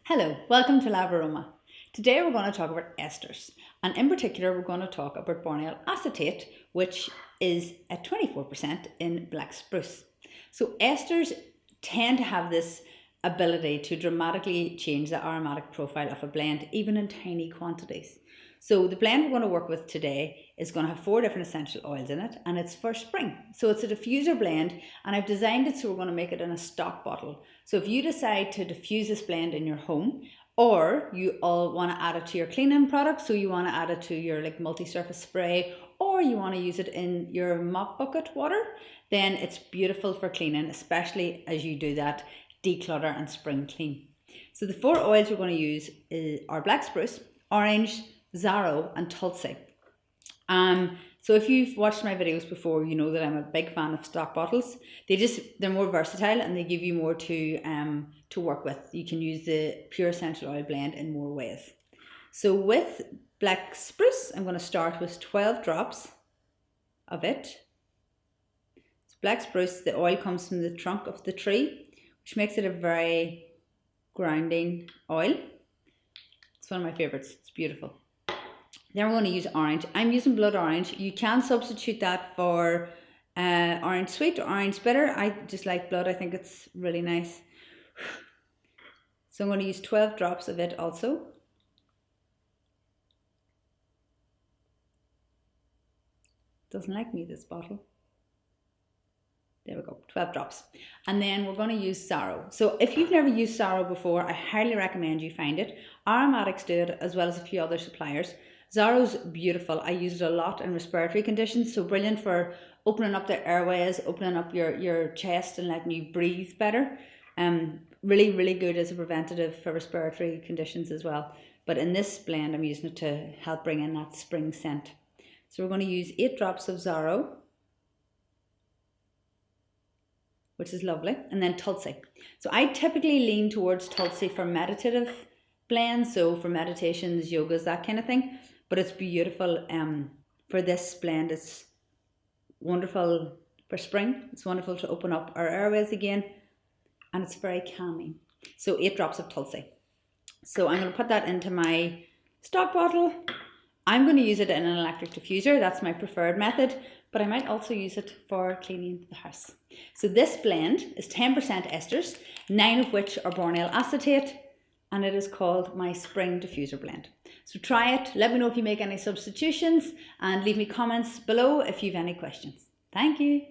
Hello, welcome to Lab Aroma. Today we're going to talk about esters, and in particular we're going to talk about bornyl acetate, which is at 24% in Black Spruce. So esters tend to have this ability to dramatically change the aromatic profile of a blend, even in tiny quantities. So the blend we're going to work with today is going to have 4 different essential oils in it, and it's for spring. So it's a diffuser blend, and I've designed it so we're going to make it in a stock bottle. So if you decide to diffuse this blend in your home, or you all want to add it to your cleaning product, so you want to add it to your multi-surface spray, or you want to use it in your mop bucket water, then it's beautiful for cleaning, especially as you do that declutter and spring clean. So the 4 oils we're going to use are Black Spruce, Orange, Saro and Tulsi. So if you've watched my videos before, you know that I'm a big fan of stock bottles. They're more versatile and they give you more to work with. You can use the pure essential oil blend in more ways. So with Black Spruce, I'm going to start with 12 drops of it. So Black Spruce, the oil comes from the trunk of the tree, which makes it a very grounding oil. It's one of my favorites. It's beautiful. Then we're going to use orange. I'm using blood orange. You can substitute that for orange sweet or orange bitter. I just like blood. I think it's really nice. So I'm going to use 12 drops of it also. Doesn't like me, this bottle. There we go, 12 drops. And then we're going to use Saro. So if you've never used Saro before, I highly recommend you find it. Aromatics do it as well as a few other suppliers. Saro's beautiful. I use it a lot in respiratory conditions, so brilliant for opening up the airways, opening up your chest and letting you breathe better. Really, really good as a preventative for respiratory conditions as well. But in this blend, I'm using it to help bring in that spring scent. So we're going to use 8 drops of Saro, which is lovely, and then Tulsi. So I typically lean towards Tulsi for meditative blends, so for meditations, yogas, that kind of thing. But it's beautiful for this blend. It's wonderful for spring. It's wonderful to open up our airways again, and it's very calming. So 8 drops of Tulsi. So I'm going to put that into my stock bottle. I'm going to use it in an electric diffuser. That's my preferred method, but I might also use it for cleaning the house. So this blend is 10% esters, 9 of which are bornyl acetate, and it is called my spring diffuser blend. So try it. Let me know if you make any substitutions and leave me comments below if you have any questions. Thank you.